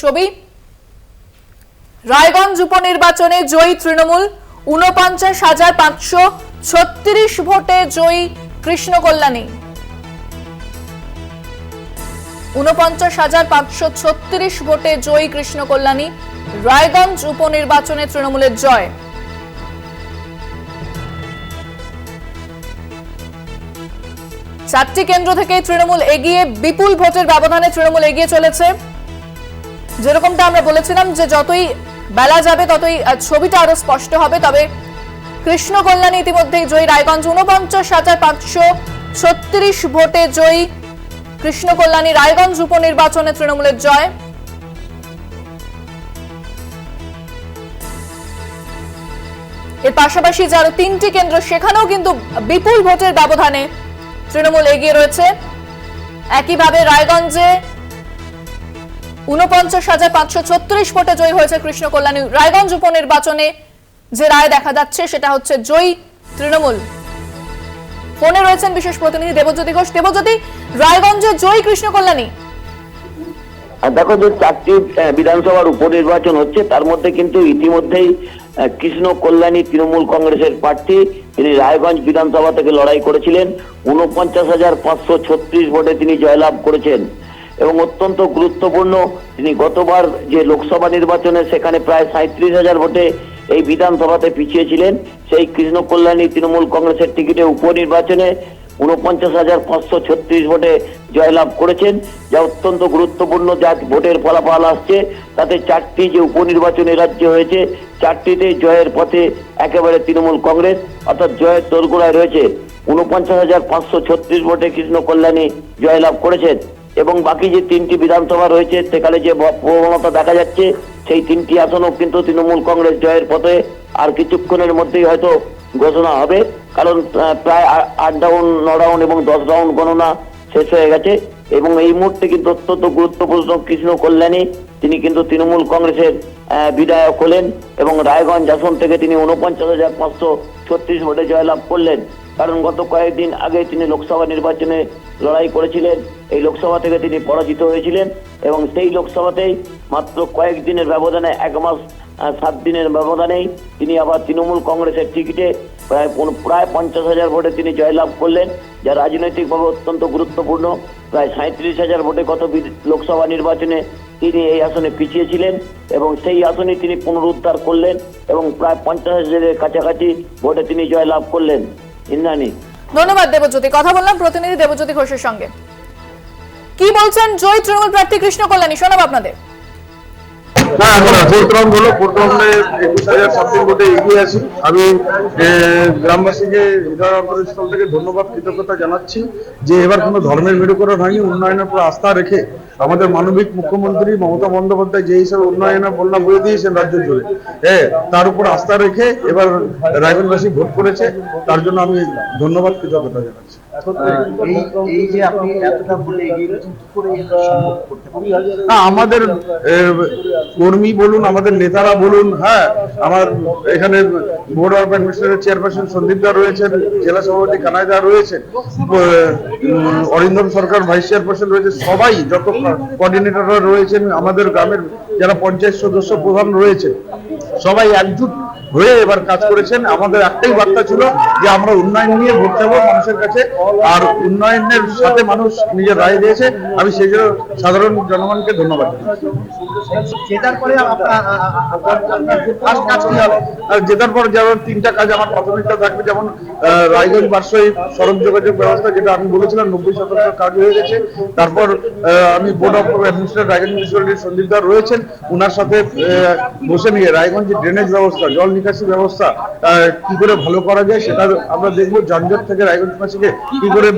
ছবি। রায়গঞ্জ উপনির্বাচনে জয়ী তৃণমূল, ৪৯,৫৩৬ ভোটে জয়ী কৃষ্ণ কল্যাণী। ৪৯,৫৩৬ ভোটে জয়ী কৃষ্ণ কল্যাণী। রায়গঞ্জ উপনির্বাচনে তৃণমূলের জয়। চারটি কেন্দ্র থেকে তৃণমূল এগিয়ে, বিপুল ভোটের ব্যবধানে তৃণমূল এগিয়ে চলেছে। যেরকমটা আমরা বলেছিলাম যে যতই বেলা যাবে ততই ছবিটা আরো স্পষ্ট হবে। তবে কৃষ্ণ কল্যাণী ইতিমধ্যেই জয়ী। রায়গঞ্জ ৪৯,৫৩৬ ভোটে জয়ী কৃষ্ণ কল্যাণী। রায়গঞ্জ উপনির্বাচনে তৃণমূলের জয়। এর পাশাপাশি যে আরো তিনটি কেন্দ্র, সেখানেও কিন্তু বিপুল ভোটের ব্যবধানে তৃণমূল এগিয়ে রয়েছে। একইভাবে রায়গঞ্জে ৪৯,৫৩৬ ভোটে জয়ী হয়েছে কৃষ্ণ কল্যাণী। রায়গঞ্জ উপনির্বাচনে যে রায় দেখা যাচ্ছে সেটা হচ্ছে জয়ী তৃণমূল। ফোনে রয়েছেন বিশেষ প্রতিনিধি দেবজ্যোতি ঘোষ। দেবজ্যোতি, রায়গঞ্জে জয়ী কৃষ্ণ কল্যাণী। দেখো, যে চারটি বিধানসভার উপনির্বাচন হচ্ছে তার মধ্যে কিন্তু ইতিমধ্যেই কৃষ্ণ কল্যাণী তৃণমূল কংগ্রেসের প্রার্থী, তিনি রায়গঞ্জ বিধানসভা থেকে লড়াই করেছিলেন। ৪৯,৫৩৬ ভোটে তিনি জয়লাভ করেছেন এবং অত্যন্ত গুরুত্বপূর্ণ, তিনি গতবার যে লোকসভা নির্বাচনে সেখানে প্রায় ৩৭,০০০ ভোটে এই বিধানসভাতে পিছিয়েছিলেন। সেই কৃষ্ণ কল্যাণী তৃণমূল কংগ্রেসের টিকিটে উপনির্বাচনে ৪৯,৫৩৬ ভোটে জয়লাভ করেছেন, যা অত্যন্ত গুরুত্বপূর্ণ। যা ভোটের ফলাফল আসছে তাতে চারটি যে উপনির্বাচনী রাজ্যে হয়েছে, চারটিতে জয়ের পথে একেবারে তৃণমূল কংগ্রেস, অর্থাৎ জয়ের দোরগোড়ায় রয়েছে। ৪৯,৫৩৬ ভোটে কৃষ্ণ কল্যাণী জয়লাভ করেছেন এবং বাকি যে তিনটি বিধানসভা রয়েছে সেখানে যে প্রবণতা দেখা যাচ্ছে, সেই তিনটি আসনও কিন্তু তৃণমূল কংগ্রেস জয়ের পথে। আর কিছুক্ষণের মধ্যেই হয়তো ঘোষণা হবে, কারণ প্রায় ৮ রাউন্ড, ৯ রাউন্ড এবং ১০ রাউন্ড গণনা শেষ হয়ে গেছে এবং এই মুহূর্তে কিন্তু অত্যন্ত গুরুত্বপূর্ণ কৃষ্ণ কল্যাণী, তিনি কিন্তু তৃণমূল কংগ্রেসের বিধায়ক হলেন এবং রায়গঞ্জ আসন থেকে তিনি ৪৯,৫৩৬ ভোটে জয়লাভ করলেন। কারণ গত কয়েকদিন আগে তিনি লোকসভা নির্বাচনে লড়াই করেছিলেন, এই লোকসভা থেকে তিনি পরাজিত হয়েছিলেন এবং সেই লোকসভাতেই মাত্র কয়েকদিনের ব্যবধানে, ১ মাস ৭ দিনের ব্যবধানেই তিনি আবার তৃণমূল কংগ্রেসের টিকিটে প্রায় ৫০,০০০ ভোটে তিনি জয়লাভ করলেন, যা রাজনৈতিকভাবে অত্যন্ত গুরুত্বপূর্ণ। প্রায় ৩৭,০০০ ভোটে গত লোকসভা নির্বাচনে তিনি এই আসনে পিছিয়েছিলেন এবং সেই আসনে তিনি পুনরুদ্ধার করলেন এবং প্রায় ৫০,০০০-এর কাছাকাছি ভোটে তিনি জয়লাভ করলেন। ইন্দ্রাণী, ধন্যবাদ দেবজ্যোতি। কথা বললাম প্রতিনিধি দেবজ্যোতি ঘোষের সঙ্গে। কি বলছেন জয়ী তৃণমূল প্রার্থী কৃষ্ণ কল্যাণী, শোনাব আপনাদের। আমি গ্রামবাসীকে হৃদয়স্থল থেকে ধন্যবাদ, কৃতজ্ঞতা জানাচ্ছি যে এবার কোনো ধর্মের মেরুকরণ হয়নি। উন্নয়নের উপর আস্থা রেখে আমাদের মানবিক মুখ্যমন্ত্রী মমতা বন্দ্যোপাধ্যায় যে হিসাবে উন্নয়নের বন্যা বয়ে দিয়েছেন রাজ্য জুড়ে, তার উপর আস্থা রেখে এবার রায়গঞ্জবাসী ভোট করেছে, তার জন্য আমি ধন্যবাদ, কৃতজ্ঞতা জানাচ্ছি। আমাদের কর্মী বলুন, আমাদের নেতারা বলুন, আমার এখানে বোর্ড অফ অ্যাডমিনিস্ট্রেশনের চেয়ারপারসন সন্দীপ দা রয়েছেন, জেলা সভাপতি কানাই দা রয়েছেন, অরিন্দম সরকার ভাইস চেয়ারপারসন রয়েছে, সবাই যত কোঅর্ডিনেটররা রয়েছেন, আমাদের গ্রামের যারা পঞ্চায়েত সদস্য প্রধান রয়েছে, সবাই একজুট হয়ে এবার কাজ করেছেন। আমাদের একটাই বার্তা ছিল যে আমরা উন্নয়ন নিয়ে ভোট দেবো মানুষের কাছে, আর উন্নয়নের সাথে মানুষ নিজের রায় দিয়েছে। আমি সেই জন্য সাধারণ জনগণকে ধন্যবাদ জানাচ্ছি। জেতার পর যেমন ৩টা কাজ আমার প্রাথমিকতা থাকবে, যেমন রায়গঞ্জ বার্ষিক সড়ক যোগাযোগ ব্যবস্থা, যেটা আমি বলেছিলাম ৯০% কাজ হয়ে গেছে। তারপর আমি বোর্ড অফ অ্যাডমিনিস্ট্রেশন রায়গঞ্জ মিউনিসিপ্যালিটির সন্দীপ দা রয়েছেন, ওনার সাথে বসে নিয়ে রায়গঞ্জ ড্রেনেজ ব্যবস্থা, জল নিকাশি ব্যবস্থা কি করে ভালো করা যায় সেটা আমরা দেখবো। যানজট থেকে রায়গঞ্জবাসীকে কি করে